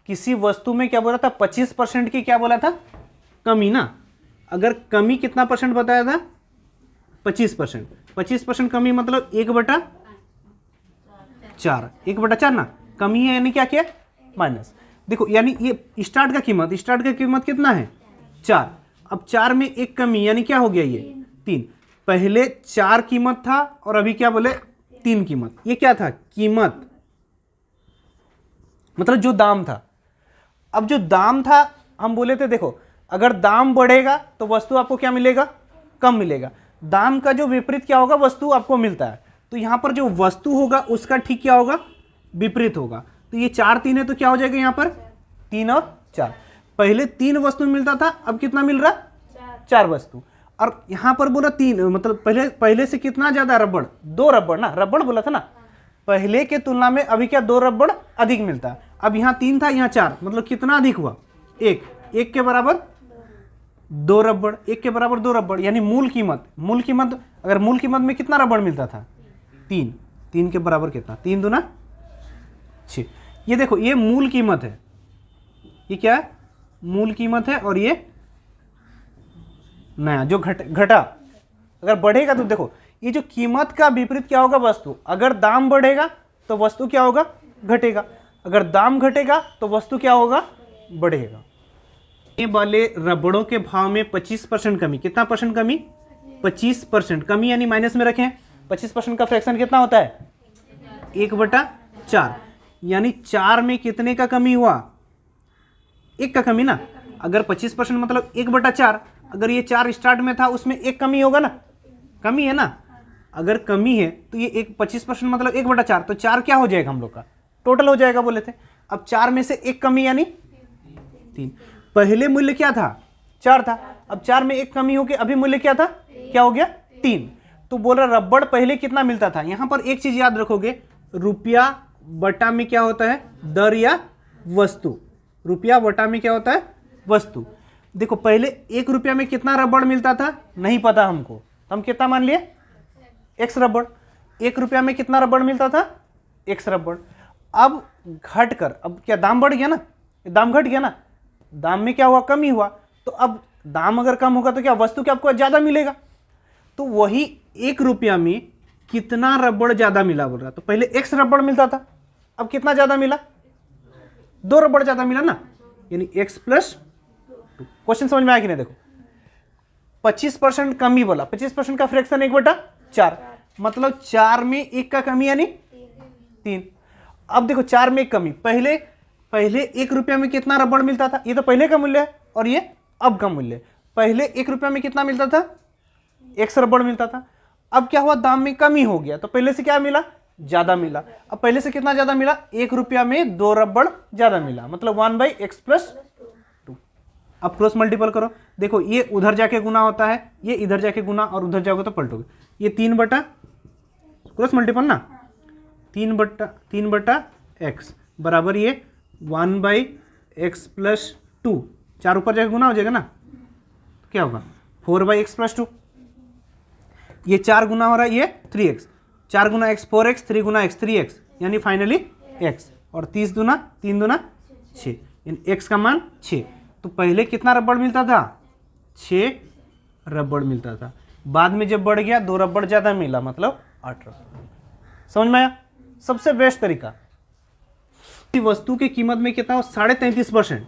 किसी वस्तु में क्या बोला था, 25% की क्या बोला था, कमी ना। अगर कमी कितना परसेंट बताया था, 25%। 25% कमी मतलब 1/4, 1/4 ना, कमी है यानी क्या किया, माइनस। देखो यानी ये स्टार्ट का कीमत कितना है, 4। अब 4 में एक कमी यानी क्या हो गया, ये 3। पहले 4 कीमत था और अभी क्या बोले, 3 कीमत। ये क्या था, कीमत मतलब जो दाम था। अब जो दाम था हम बोले थे, देखो अगर दाम बढ़ेगा तो वस्तु आपको क्या मिलेगा, कम मिलेगा। दाम का जो विपरीत क्या होगा, वस्तु आपको मिलता है। तो यहां पर जो वस्तु होगा उसका ठीक क्या होगा, विपरीत होगा। तो ये 4 3 है तो क्या हो जाएगा यहाँ पर, 3 और 4। पहले 3 वस्तु मिलता था, अब कितना मिल रहा, 4 वस्तु। और यहां पर बोला 3, मतलब पहले से कितना ज्यादा रबड़, 2 रबड़ ना, रबड़ बोला था ना, पहले के तुलना में अभी क्या 2 रबड़ अधिक मिलता है। अब यहाँ 3 था, यहाँ 4, मतलब कितना अधिक हुआ, 1 के बराबर 2 रबड़, 1 के बराबर 2 रबड़। यानी मूल कीमत अगर मूल कीमत में कितना रबड़ मिलता था, 3 के बराबर कितना, 3 दूना 6। ये देखो ये मूल कीमत है, ये क्या है, मूल कीमत है। और ये नया जो घटा, अगर बढ़ेगा तो देखो ये जो कीमत का विपरीत क्या होगा, वस्तु। अगर दाम बढ़ेगा तो वस्तु क्या होगा, घटेगा। अगर दाम घटेगा तो वस्तु क्या होगा, बढ़ेगा। ये वाले रबड़ों के भाव में 25% कमी, कितना परसेंट कमी, 25% कमी, यानी माइनस में रखें। 25% का फ्रैक्शन कितना होता है, 1/4। यानी 4 में कितने का कमी हुआ, 1 का कमी ना। अगर 25% मतलब 1/4, अगर ये 4 स्टार्ट में था उसमें 1 कमी होगा ना, कमी है ना। अगर कमी है तो ये 25% मतलब 1/4, तो 4 क्या हो जाएगा हम लोग का, टोटल हो जाएगा बोले थे। अब 4 में से 1 कमी यानी 3। पहले मूल्य क्या था, 4 था, अब 4 में 1 कमी हो गया, अभी मूल्य क्या था, क्या हो गया, 3। तो बोल रहा रबड़ पहले कितना मिलता था। यहां पर एक चीज याद रखोगे, रुपया बटा में क्या होता है, दर या वस्तु। रुपया बटा में क्या होता है, वस्तु। देखो पहले 1 रुपया में कितना रबड़ मिलता था, नहीं पता हमको, तो हम कितना मान लिए, x रबड़। 1 रुपया में कितना रबड़ मिलता था, x रबड़। अब घटकर, अब क्या दाम बढ़ गया ना, दाम घट गया ना, दाम में क्या हुआ, कमी हुआ। तो अब दाम अगर कम होगा तो क्या वस्तु क्या आपको ज्यादा मिलेगा। तो वही 1 रुपया में कितना रबड़ ज्यादा मिला बोल रहा। तो पहले x रबड़ मिलता था, अब कितना ज्यादा मिला, 2 रबड़ ज्यादा मिला ना, यानी x + 2। क्वेश्चन समझ में आया कि नहीं। देखो 25% कमी बोला, 25% का फ्रैक्शन 1/4, मतलब 4 में 1 का कमी यानी 3। अब देखो 4 में 1 कमी, पहले 1 रुपया में कितना रबड़ मिलता था, ये तो पहले का मूल्य है और ये अब का मूल्य है। पहले 1 रुपया में कितना मिलता था, x रबड़ मिलता था। अब क्या हुआ, दाम में कमी हो गया, तो पहले से क्या मिला, ज्यादा मिला। अब पहले से कितना ज्यादा मिला, 1 रुपया में 2 रबड़ ज्यादा मिला, मतलब 1/x + 2। अब क्रॉस मल्टीपल करो, देखो ये उधर जाके गुना होता है, ये इधर जाके गुना, और उधर जाओगे तो पलटोगे। ये 3 बटा क्रॉस मल्टीपल ना, 3/x बराबर ये 1/x + 2। 4 ऊपर जाके गुना हो जाएगा ना, क्या होगा 4/x + 2। ये 4 गुना हो रहा है, ये 3x, 4 गुना x 4x, 3 गुना x 3x, यानी फाइनली x। और 3 दूना 6, यानी x का मान 6। तो पहले कितना रबड़ मिलता था, 6 रबड़ मिलता था। बाद में जब बढ़ गया 2 रबड़ ज्यादा मिला, मतलब 8 रबड़। समझ में आया। सबसे बेस्ट तरीका, वस्तु की कीमत में कितना हो, 33.5%,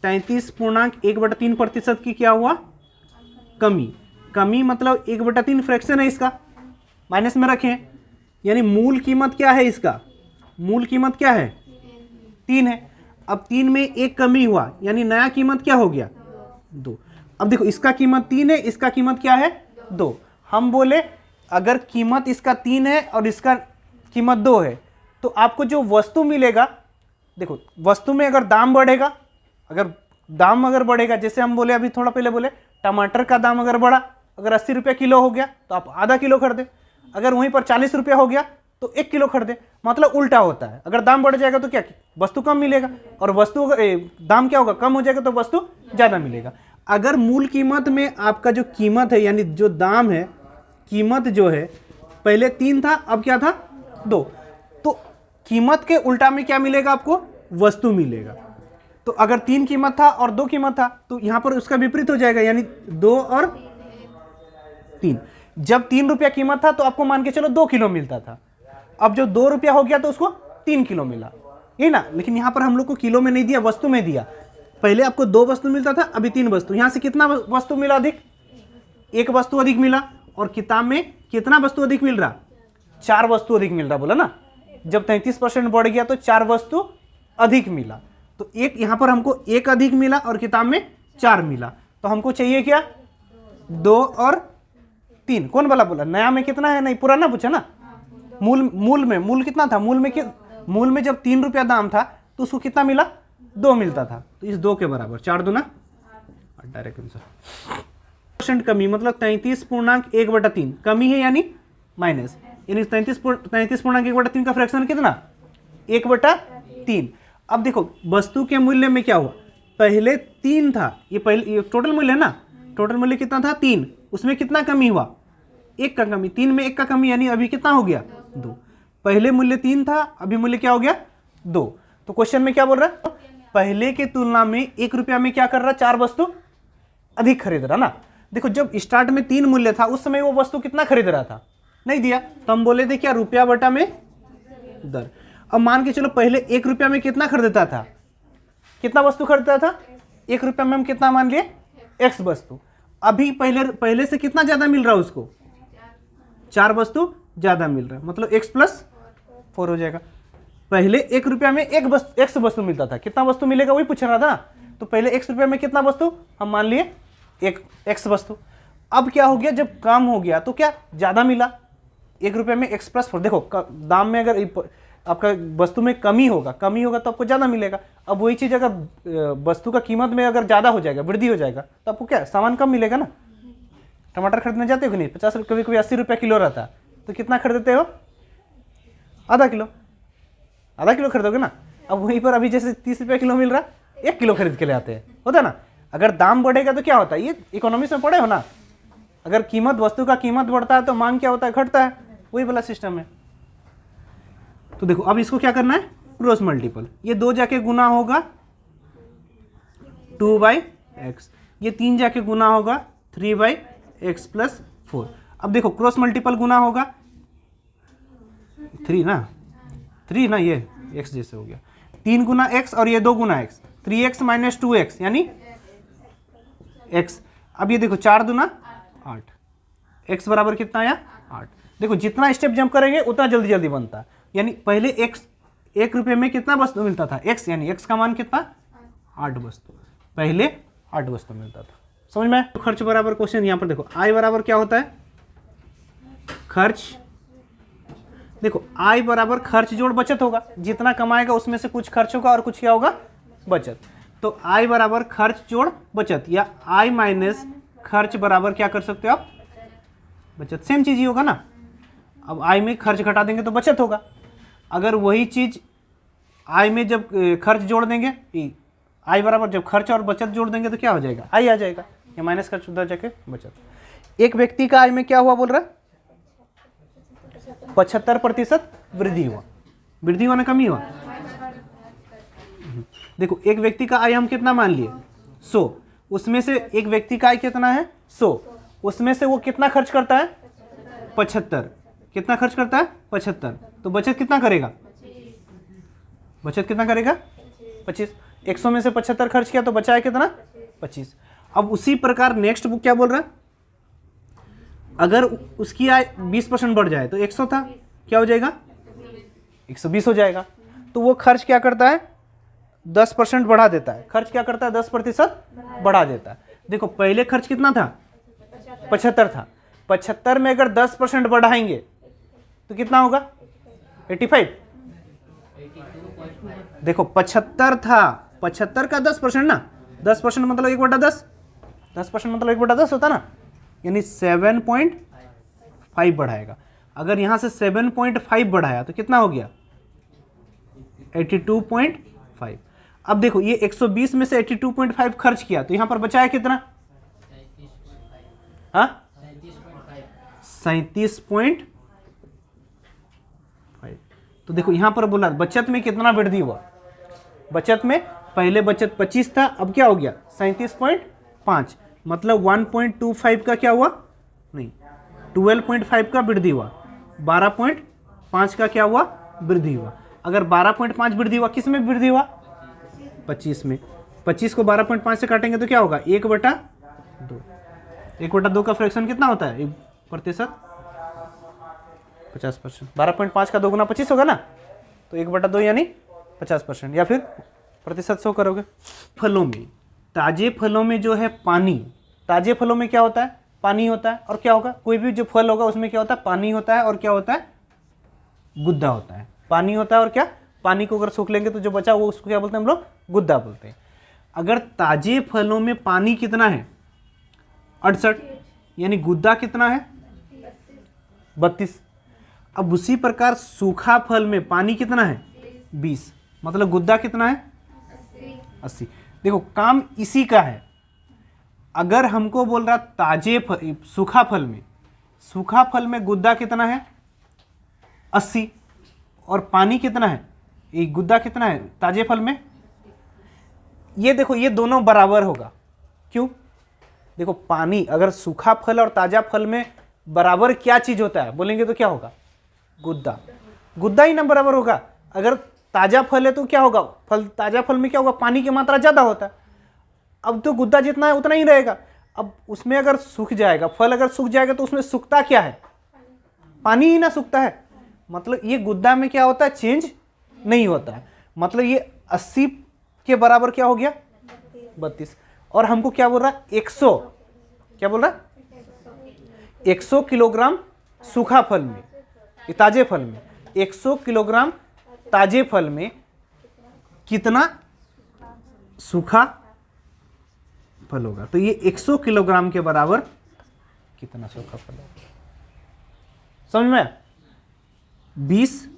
33.1/3% की क्या हुआ, कमी मतलब 1/3 फ्रैक्शन है इसका, माइनस में रखें। यानी मूल कीमत क्या है इसका, मूल कीमत क्या है, 3 है। अब 3 में 1 कमी हुआ, यानी नया कीमत क्या हो गया, 2। अब देखो इसका कीमत 3 है, इसका कीमत क्या है, 2। हम बोले अगर कीमत इसका 3 है और इसका कीमत 2 है, तो आपको जो वस्तु मिलेगा, देखो वस्तु में अगर दाम बढ़ेगा, अगर बढ़ेगा, जैसे हम बोले अभी थोड़ा पहले बोले टमाटर का दाम अगर बढ़ा, अगर 80 रुपया किलो हो गया तो आप आधा किलो खरीदे, अगर वहीं पर 40 रुपया हो गया तो 1 किलो खरीदे। मतलब उल्टा होता है, अगर दाम बढ़ जाएगा तो क्या, वस्तु कम मिलेगा, और वस्तु दाम क्या होगा, कम हो जाएगा तो वस्तु ज्यादा मिलेगा। अगर मूल कीमत में आपका जो कीमत है, यानी जो दाम है, कीमत जो है पहले 3 था, अब क्या था, 2, तो कीमत के उल्टा में क्या मिलेगा आपको, वस्तु मिलेगा। तो अगर 3 कीमत था और 2 कीमत था तो यहां पर उसका विपरीत हो जाएगा, यानी 2 और 3। जब 3 रुपया कीमत था तो आपको मान के चलो 2 किलो मिलता था, अब जो 2 रुपया हो गया तो उसको 3 किलो मिला, ये ना। लेकिन यहां पर हम लोग को किलो में नहीं दिया, वस्तु में दिया। पहले आपको 2 वस्तु मिलता था, अभी 3 वस्तु। यहां से कितना वस्तु मिला अधिक? 1 वस्तु अधिक मिला। और किताब में कितना वस्तु अधिक मिल रहा? 4 वस्तु अधिक मिल रहा, बोला ना। जब 33% बढ़ गया तो 4 वस्तु अधिक मिला। तो एक यहां पर हमको 1 अधिक मिला और किताब में 4 मिला। तो हमको चाहिए क्या? 2 और 3। कौन वाला बोला? नया में कितना है? नहीं, पुराना पूछा ना। मूल कितना था? मूल में जब 3 रुपया दाम था तो उसको कितना मिला? 2 मिलता था। तो इस 2 के बराबर 4 दूना 8, डायरेक्ट आंसर। % कमी मतलब 33.1/3 कमी है, यानी माइनस, यानी 33.1/3 का फ्रैक्शन कितना? 1/3। अब देखो वस्तु के मूल्य में क्या हुआ? पहले 3 था, ये टोटल मूल्य है ना। टोटल मूल्य कितना था? 3। उसमें कितना कमी हुआ? 1 का कमी। 3 में 1 का कमी, यानी अभी कितना हो गया? 2। पहले मूल्य 3 था, अभी मूल्य क्या हो गया? 2। तो क्वेश्चन में क्या बोल रहा है? पहले के तुलना में 1 रुपया में क्या कर रहा? 4 वस्तु अधिक खरीद रहा ना। देखो जब स्टार्ट में 3 मूल्य था उस समय वो वस्तु कितना खरीद रहा था? नहीं दिया, तो हम बोले थे क्या? रुपया बटा में दर। अब मान के चलो पहले 1 रुपया में कितना खरीदता था? कितना वस्तु खरीदता था? 1 रुपया में हम कितना मान लिए? x वस्तु। अभी पहले से कितना ज्यादा मिल रहा है उसको? 4 वस्तु ज्यादा मिल रहा है, मतलब x + 4 हो जाएगा। पहले 1 रुपया में x वस्तु मिलता था, कितना वस्तु मिलेगा वही पूछ रहा था। तो पहले x रुपया में कितना वस्तु? हम मान लिए एक x वस्तु। अब क्या हो गया? जब कम हो गया तो क्या? ज्यादा मिला। 1 रुपये में x + 4। देखो दाम में अगर आपका वस्तु में कमी होगा तो आपको ज्यादा मिलेगा। अब वही चीज अगर वस्तु का कीमत में अगर ज्यादा हो जाएगा, वृद्धि हो जाएगा, तो आपको क्या? सामान कम मिलेगा ना। टमाटर खरीदने जाते हो कि नहीं? 50 रुपये, कभी 80 रुपये किलो रहता है, तो कितना खरीदते हो? आधा किलो खरीदोगे ना। अब वहीं पर अभी जैसे 30 रुपये किलो मिल रहा, 1 किलो खरीद के ले आते हैं, होता है ना। अगर दाम बढ़ेगा तो क्या होता है? ये इकोनॉमिक्स में पढ़े हो ना। अगर वस्तु का कीमत बढ़ता है तो मांग क्या होता है? घटता है। वही वाला सिस्टम है। तो देखो अब इसको क्या करना है? Cross multiple. ये 2 जाके गुना होगा 2/x, ये 3 जाके गुना होगा 3/x + 4। अब देखो क्रॉस मल्टीपल गुना होगा 3 ना, ये x जैसे हो गया। 3 गुना x और ये 2 गुना x, 3x - 2x यानी x। अब ये देखो 4 दूना 8, x बराबर कितना आया? 8। देखो जितना स्टेप जंप करेंगे उतना जल्दी जल्दी बनता है। यानी पहले 1 रुपये में कितना वस्तु मिलता था? x, यानी x का मान कितना? 8 वस्तु। पहले 8 वस्तु मिलता था। समझ में? तो खर्च बराबर क्वेश्चन यहाँ पर देखो I बराबर क्या होता है? खर्च। देखो I बराबर खर्च जोड़ बचत होगा। जितना कमाएगा उसमें से कुछ खर्च होगा और कुछ क्या होगा? बचत। तो I बराबर खर्च जोड़ बचत, या I माइनस खर्च बराबर क्या कर सकते हो आप? बचत। सेम चीज ही होगा ना। अब I में खर्च घटा देंगे तो बचत होगा। अगर वही चीज I में जब खर्च जोड़ देंगे, I बराबर जब खर्च और बचत जोड़ देंगे तो क्या हो जाएगा? I आ जाएगा, या माइनस खर्च उधर जाके बचत। एक व्यक्ति का I में क्या हुआ बोल रहा है? 75% वृद्धि हुआ। वृद्धि हुआ ना कमी हुआ? देखो एक व्यक्ति का I हम कितना मान लिए? 100। उसमें से एक व्यक्ति का I कितना है? 100। उसमें से वो कितना खर्च करता है? 75। कितना खर्च करता है? 75। तो बचत कितना करेगा? 25। 100 में से 75 खर्च किया तो बचा है कितना? 25। अब उसी प्रकार नेक्स्ट बुक क्या बोल रहा है? अगर उसकी आय 20% बढ़ जाए तो 100 था, क्या हो जाएगा? 120 हो जाएगा। तो वो खर्च क्या करता है? 10% बढ़ा देता है। खर्च क्या करता है? 10% बढ़ा देता है। देखो पहले खर्च कितना था? 75 था। 75 में अगर 10% बढ़ाएंगे तो कितना होगा? 85। देखो 75 था, 75 का 10% ना, 10% मतलब 1/10, 10% मतलब 1/10 होता ना, यानी 7.5 बढ़ाएगा। अगर यहां से 7.5 बढ़ाया तो कितना हो गया? 82.5। अब देखो ये 120 में से 82.5 खर्च किया तो यहां पर बचाया कितना? 37.5। तो देखो यहां पर बोला बचत में कितना वृद्धि हुआ? बचत में पहले बचत 25 था, अब क्या हो गया 37.5, मतलब 1.25 का क्या हुआ, नहीं 12.5 का वृद्धि हुआ, 12.5 का क्या हुआ वृद्धि हुआ। अगर 12.5 वृद्धि हुआ, किस में वृद्धि हुआ, 25 में। 25 को 12.5 से काटेंगे तो क्या होगा 1/2। 1/2 का फ्रैक्शन कितना होता है, 1%, 50%। 12.5 का 2 गुना 25 होगा ना, तो 1/2 यानी 50%, या फिर प्रतिशत 100 करोगे। फलों में, ताजे फलों में जो है पानी, ताजे फलों में क्या होता है, पानी होता है, और क्या होगा, कोई भी जो फल होगा उसमें क्या होता है, पानी होता है, और क्या होता है, गुद्दा होता है। पानी होता है और क्या, पानी को अगर सूख लेंगे तो जो बचा वो उसको क्या बोलते हैं हम लोग, गुद्दा बोलते हैं। अगर ताजे फलों में पानी कितना है 68, यानी गुद्दा कितना है 32। अब उसी प्रकार सूखा फल में पानी कितना है 20, मतलब गुद्दा कितना है 80। देखो काम इसी का है। अगर हमको बोल रहा ताजे सूखा फल में गुद्दा कितना है 80, और पानी कितना है, ये गुद्दा कितना है ताजे फल में, ये देखो ये दोनों बराबर होगा। क्यों, देखो पानी, अगर सूखा फल और ताजा फल में बराबर क्या चीज होता है बोलेंगे तो क्या होगा, गुद्दा। गुद्दा ही ना बराबर होगा। अगर ताजा फल है तो क्या होगा, ताजा फल में क्या होगा, पानी की मात्रा ज्यादा होता है। अब तो गुद्दा जितना है उतना ही रहेगा। अब उसमें अगर सूख जाएगा, फल अगर सूख जाएगा तो उसमें सूखता क्या है, पानी ही ना सूखता है। मतलब ये गुद्दा में क्या होता है, चेंज नहीं होता है। मतलब ये 80 के बराबर क्या हो गया 32। और हमको क्या बोल रहा है 100, क्या बोल रहा है 100 किलोग्राम सूखा फल में, ताजे फल में 100 किलोग्राम ताजे फल में कितना सूखा फल होगा। तो ये 100 किलोग्राम के बराबर कितना सूखा फल होगा, समझ में। 20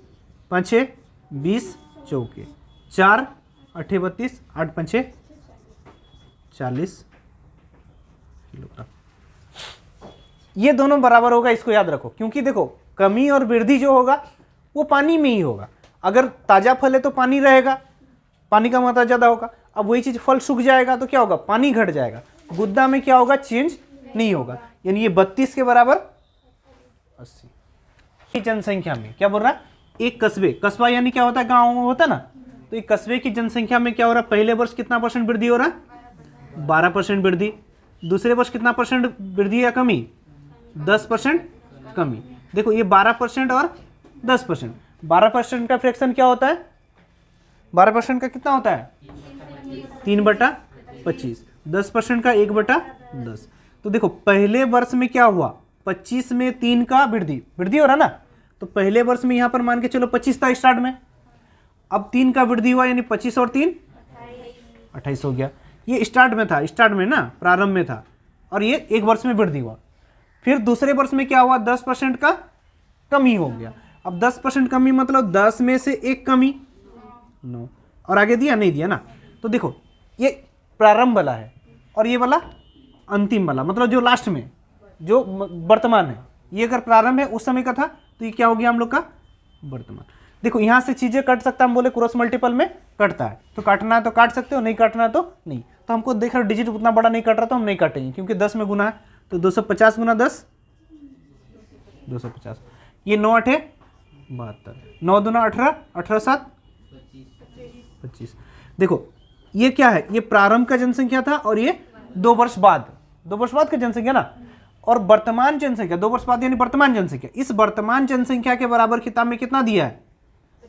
5 20 चौके 4 8 32 8 5 40 किलोग्राम। ये दोनों बराबर होगा, इसको याद रखो। क्योंकि देखो कमी और वृद्धि जो होगा वो पानी में ही होगा। अगर ताजा फल है तो पानी रहेगा, पानी का मात्रा ज्यादा होगा। अब वही चीज फल सूख जाएगा तो क्या होगा, पानी घट जाएगा। गुद्दा में क्या होगा, चेंज नहीं होगा। यानी ये 32 के बराबर 80। जनसंख्या में क्या बोल रहा है, एक कस्बे, कस्बा यानी क्या होता है, गांव में होता है ना। तो एक कस्बे की जनसंख्या में क्या हो रहा है, पहले वर्ष कितना % वृद्धि हो रहा है 12% वृद्धि। दूसरे वर्ष कितना % वृद्धि या कमी, 10% कमी। देखो ये 12% और 10%। 12% का फ्रैक्शन क्या होता है, 12% का कितना होता है 3/25। 10% का 1/10। तो देखो पहले वर्ष में क्या हुआ, 25 में 3 का वृद्धि हो रहा ना। तो पहले वर्ष में यहां पर मान के चलो 25 था स्टार्ट में, अब 3 का वृद्धि हुआ, यानी 25 और 3 28 हो गया। ये स्टार्ट में था, स्टार्ट में ना, प्रारंभ में था, और ये एक वर्ष में वृद्धि हुआ। फिर दूसरे वर्ष में क्या हुआ, 10% का कमी हो गया। अब 10% कमी मतलब 10 में से 1 कमी 9, और आगे दिया नहीं दिया ना। तो देखो ये प्रारंभ वाला है और ये वाला अंतिम वाला, मतलब जो लास्ट में जो वर्तमान है। ये अगर प्रारंभ है उस समय का था तो ये क्या हो गया हम लोग का वर्तमान। देखो यहां से चीजें कट सकता, हम बोले क्रॉस मल्टीपल में कटता है, तो काटना है तो काट सकते हो, नहीं काटना है तो नहीं। तो हमको देख रहे डिजिट उतना बड़ा नहीं कट रहा तो हम नहीं काटेंगे, क्योंकि 10 में गुना है। तो 250 गुना 10 250। ये 9 8 72, 9 दूना 18, 18 7 25। देखो ये क्या है, ये प्रारंभ का जनसंख्या था और ये 2 वर्ष बाद का जनसंख्या ना। और वर्तमान जनसंख्या 2 वर्ष बाद यानी वर्तमान जनसंख्या। इस वर्तमान जनसंख्या के बराबर किताब में कितना दिया है,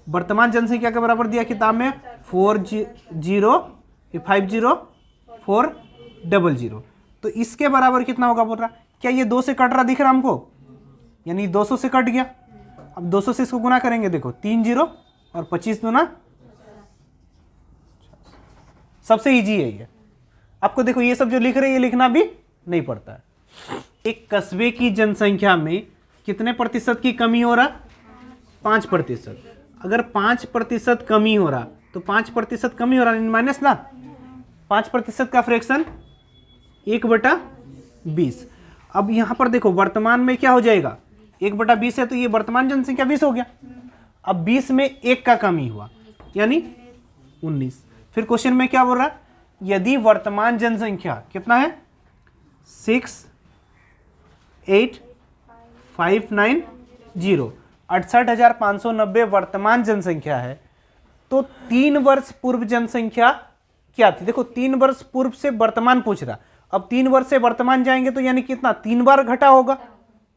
वर्तमान जनसंख्या के बराबर दिया किताब में 4050400। तो इसके बराबर कितना होगा बोल रहा, क्या ये 2 से कट रहा दिख रहा हमको, यानी 200 से कट गया। अब 200 से इसको गुना करेंगे, देखो 3 0 और 25 गुना, सबसे इजी है ये। आपको देखो ये सब जो लिख रहे हैं ये लिखना भी नहीं पड़ता है। एक कस्बे की जनसंख्या में कितने प्रतिशत की कमी हो रहा, 5%। अगर 5% कमी हो रहा तो 5% कमी हो रहा माइनस ना, 5% का फ्रैक्शन 1/20। अब यहां पर देखो वर्तमान में क्या हो जाएगा, 1/20 है तो ये वर्तमान जनसंख्या 20 हो गया। अब 20 में 1 का कमी हुआ यानी 19। फिर क्वेश्चन में क्या बोल रहा है, यदि वर्तमान जनसंख्या कितना है 68590, 68,590 वर्तमान जनसंख्या है, तो 3 वर्ष पूर्व जनसंख्या क्या थी। देखो 3 वर्ष पूर्व से वर्तमान पूछ रहा, अब 3 वर्ष से वर्तमान जाएंगे तो यानी कितना 3 बार घटा होगा,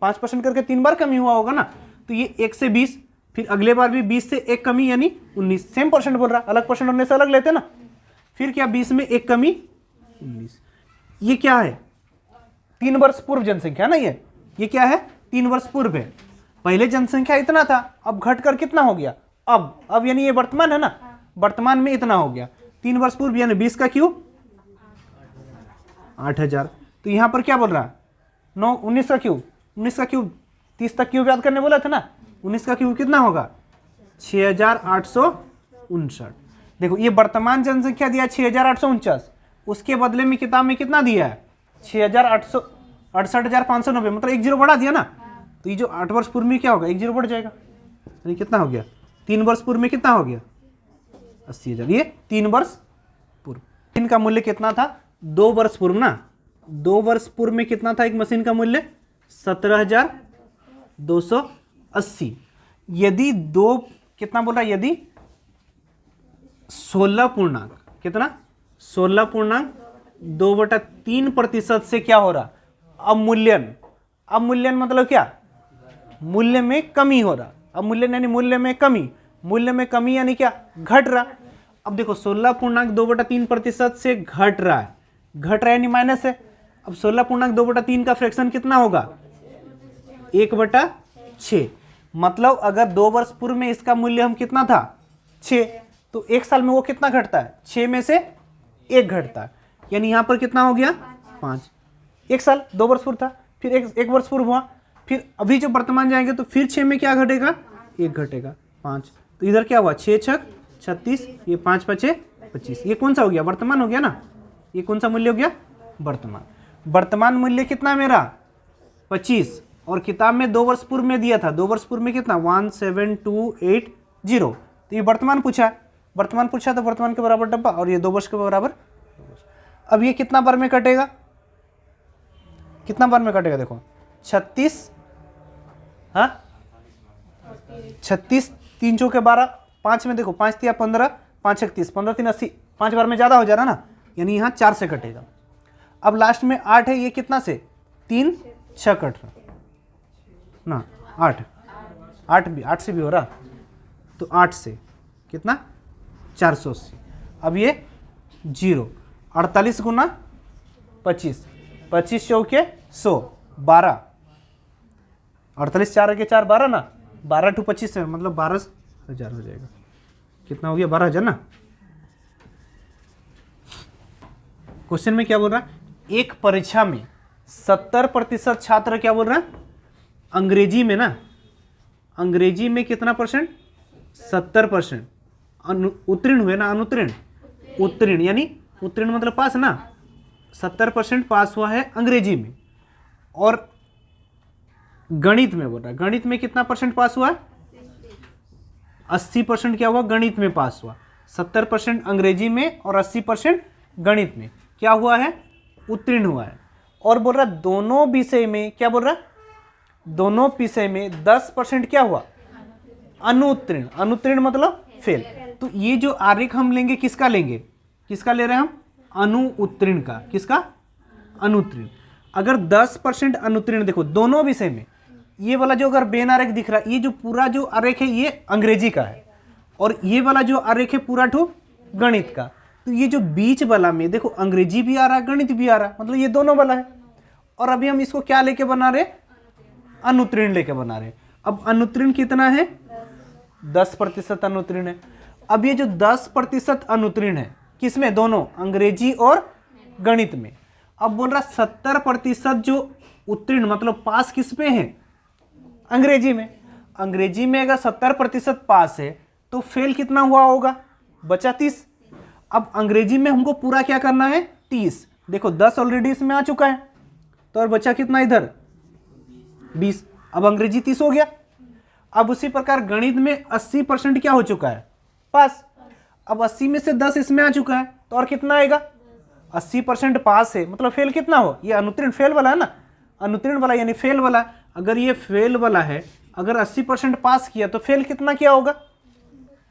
5% करके 3 बार कमी हुआ होगा ना। तो ये 1 से 20, फिर अगले बार भी 20 से 1 कमी यानी 19, सेम परसेंट बोल रहा, अलग परसेंट होने से अलग लेते ना। फिर क्या 20 में 1 कमी 19, ये क्या है 3 वर्ष पूर्व जनसंख्या ना, ये क्या है 3 वर्ष पूर्व है। पहले जनसंख्या इतना था, अब घटकर कितना हो गया, अब यानी ये वर्तमान है ना, वर्तमान में इतना हो गया। 3 वर्ष पूर्व यानी 20 का क्यूब 8000। तो यहां पर क्या बोल रहा है 19 का क्यूब, 19 का क्यूब 30 तक क्यूब याद करने बोला था ना, 19 का क्यूब कितना होगा 6859। देखो ये वर्तमान जनसंख्या दिया 6849, उसके बदले में किताब में कितना दिया है 68,590, मतलब 1 जीरो बढ़ा दिया ना। तो ये जो 8 वर्ष पूर्व में क्या होगा 1 जीरो बढ़ जाएगा, यानी कितना हो गया 3 वर्ष पूर्व में कितना हो गया 80,000। ये 3 वर्ष पूर्व। मशीन का मूल्य कितना था 2 वर्ष पूर्व ना, 2 वर्ष पूर्व में कितना था एक मशीन का मूल्य 17,280। यदि दो कितना बोल रहा है, यदि 16 पूर्णांक कितना 16.2/3% से क्या हो रहा अवमूल्यन, अवमूल्यन मतलब क्या मूल्य में कमी हो रहा, अवमूल्यन यानी मूल्य में कमी, मूल्य में कमी यानी क्या घट रहा। अब देखो 16.2/3% से घट रहा है, घट रहा है यानी माइनस है। अब 16.2/3 का फ्रैक्शन कितना होगा 1/6, मतलब अगर 2 वर्ष पूर्व में इसका मूल्य हम कितना था 6, तो 1 साल में वो कितना घटता है 6 में से 1 घटता है, यानी यहां पर कितना हो गया 5। 1 साल 2 वर्ष पूर्व था, फिर एक वर्ष पूर्व हुआ, फिर अभी जो वर्तमान जाएंगे तो फिर 6 में क्या घटेगा 1 घटेगा 5। तो इधर क्या हुआ 6 छक 36, ये 5 5 25, ये कौन सा हो गया वर्तमान हो गया ना, ये कौन सा मूल्य हो गया वर्तमान। वर्तमान मूल्य कितना मेरा 25, और किताब में 2 वर्ष पूर्व में दिया था, 2 वर्ष पूर्व में कितना 17280। तो ये वर्तमान पूछा, वर्तमान पूछा तो वर्तमान के बराबर डब्बा, और ये 2 वर्ष के बराबर। अब ये कितना बार में कटेगा, कितना बार में कटेगा देखो 36, हाँ 36, 3 चौके 12, 5 में देखो 5 तिया 15, 5 31, 15 3 80, 5 बार में ज़्यादा हो जा रहा ना, यानी यहाँ 4 से कटेगा। अब लास्ट में 8 है, ये कितना से 3 6 कट रहा ना, 8 से भी हो रहा, तो 8 से कितना 480। अब ये 0, 48 गुना 25, 25 चौके 100, 12, 48 4 के 4 12 ना, 12 टू 25 है मतलब 12,000 हो जाएगा। कितना हो गया 12,000 ना। क्वेश्चन में क्या बोल रहा है, एक परीक्षा में 70% छात्र क्या बोल रहा है अंग्रेजी में ना, अंग्रेजी में कितना परसेंट 70% उत्तीर्ण हुए ना, अनुत्तीर्ण उत्तीर्ण, यानी उत्तीर्ण मतलब पास ना, 70% पास हुआ है अंग्रेजी में। और गणित में बोल रहा है, गणित में कितना परसेंट पास हुआ है 80% क्या हुआ गणित में पास हुआ, 70% अंग्रेजी में और 80% गणित में क्या हुआ है उत्तीर्ण हुआ है। और बोल रहा दोनों विषय में क्या बोल रहा, दोनों विषय में 10% क्या हुआ अनुत्तीर्ण, अनुत्तीर्ण मतलब फेल। तो ये जो आरेख हम लेंगे किसका लेंगे, किसका ले रहे हैं हम अनुत्तीर्ण का, किसका अनुत्तीर्ण। अगर 10% अनुत्तीर्ण देखो दोनों विषय में, ये वाला जो अगर बेन आरेख दिख रहा है, ये जो पूरा जो आरेख है ये अंग्रेजी का है, और ये वाला जो आरेख है पूरा ठो गणित का। तो ये जो बीच वाला में देखो अंग्रेजी भी आ रहा है गणित भी आ रहा है, मतलब ये दोनों वाला है। और अभी हम इसको क्या लेके बना रहे अनुत्तीर्ण लेके बना रहे। अब अनुत्तीर्ण कितना है 10% अनुत्तीर्ण है। अब ये जो 10% अनुत्तीर्ण है किसमें, दोनों अंग्रेजी और गणित में। अब बोल रहा 70% जो उत्तीर्ण मतलब पास किस पे है अंग्रेजी में। अंग्रेजी में अगर 70% पास है तो फेल कितना हुआ होगा बचा 30। अब अंग्रेजी में हमको पूरा क्या करना है 30, देखो 10 ऑलरेडी इसमें आ चुका है, तो और बचा कितना इधर 20। अब अंग्रेजी 30 हो गया। अब उसी प्रकार गणित में 80% क्या हो चुका है पास। अब 80 में से 10 इसमें आ चुका है, तो और कितना आएगा? 80% पास है, मतलब फेल कितना हो? ये अनुत्तीर्ण फेल वाला है ना, अनुत्तीर्ण वाला यानी फेल वाला। अगर ये फेल वाला है, अगर 80% पास किया तो फेल कितना किया होगा?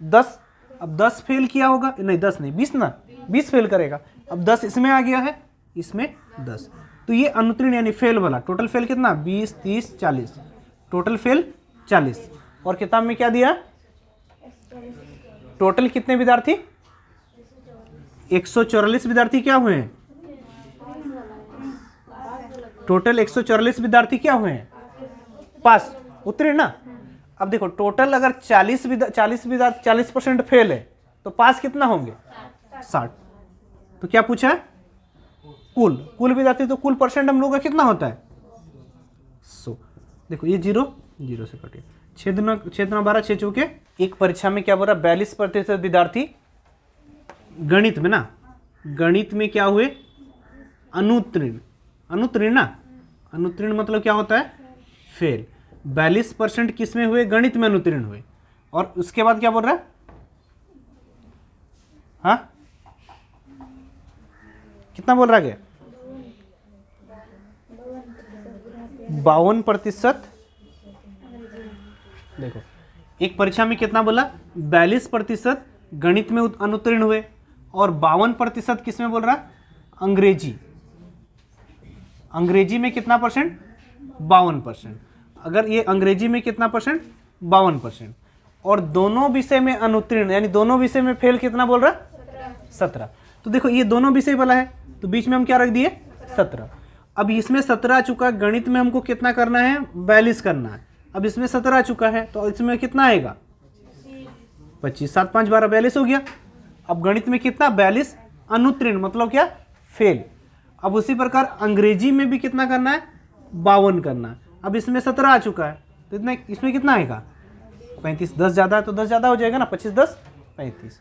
10। अब 10 फेल किया होगा, नहीं 10 नहीं 20 ना, 20 फेल करेगा। अब 10 इसमें आ गया है, इसमें 10, तो ये अनुत्तीर्ण यानी फेल वाला। टोटल फेल कितना? 20, 30, 40, टोटल फेल 40। और किताब में क्या दिया? टोटल कितने विद्यार्थी? 144 विद्यार्थी क्या हुए हैं? टोटल 144 विद्यार्थी क्या हुए हैं? पास, उत्तीर्ण ना। अब देखो टोटल अगर 40% फेल है तो पास कितना होंगे? 60। तो क्या पूछा है? कुल विद्यार्थी, तो कुल परसेंट हम लोगों का कितना होता है? 100। देखो ये 0 0 से कटे, 6 दूना 12, 6 चौके। एक परीक्षा में क्या बोल रहा? 42% विद्यार्थी गणित में ना, गणित में क्या हुए? अनुत्तीर्ण। अनुत्तीर्ण ना, अनुत्तीर्ण मतलब क्या होता है? फेल। 42% किस में हुए? गणित में अनुत्तीर्ण हुए। और उसके बाद क्या बोल रहा है? हाँ कितना बोल रहा है? 52%। देखो एक परीक्षा में कितना बोला? 42% गणित में अनुत्तीर्ण हुए, और 52% किस में बोल रहा? अंग्रेजी। अंग्रेजी में कितना परसेंट? 52%। अगर ये अंग्रेजी में कितना परसेंट? 52%। और दोनों विषय में अनुत्तीर्ण यानी दोनों विषय में फेल कितना बोल रहा? 17। तो देखो ये दोनों विषय वाला है, तो बीच में हम क्या रख दिए? 17। अब इसमें 17 आ चुका, गणित में हमको कितना करना है? 42 करना है। अब इसमें 17 आ चुका है, तो इसमें कितना आएगा? 25, 7, 5, 12, 42 हो गया। अब गणित में कितना? 42 अनुत्तीर्ण मतलब क्या? फेल। अब उसी प्रकार अंग्रेजी में भी कितना करना है? 52 करना है। अब इसमें 17 आ चुका है, तो इतना इसमें कितना आएगा? 35। 10 ज़्यादा है तो 10 ज़्यादा हो जाएगा ना, 25, 10, 35।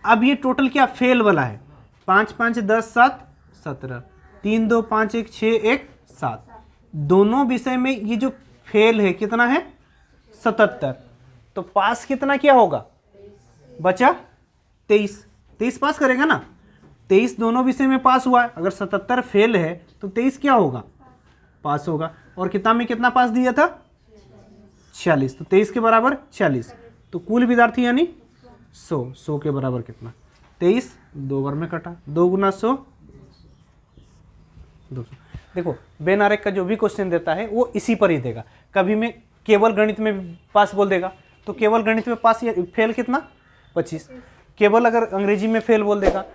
अब ये टोटल क्या? फेल वाला है। 5, 5, 10, 7, 17, 3, 2, 5, 1, 6, 1, 7। दोनों विषय में ये जो फेल है कितना है? 77। तो पास कितना क्या होगा? बचा 23। 23 पास करेगा ना, 23 दोनों विषय में पास हुआ है। अगर 77 फेल है तो 23 क्या होगा? पास होगा। और किताब में कितना पास दिया था? 46। तो 23 के बराबर 46, तो कुल विद्यार्थी यानी 100। 100 के बराबर कितना? 23, 2 बार में कटा, 2 गुना 100, 200। देखो बेन आरेख का जो भी क्वेश्चन देता है वो इसी पर ही देगा। कभी में केवल गणित में पास बोल देगा, तो केवल गणित में पास या फेल कितना? 25। केवल अगर अंग्रेजी में फेल बोल देगा,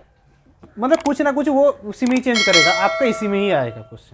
मतलब कुछ ना कुछ वो उसी में ही चेंज करेगा, आपका इसी में ही आएगा क्वेश्चन।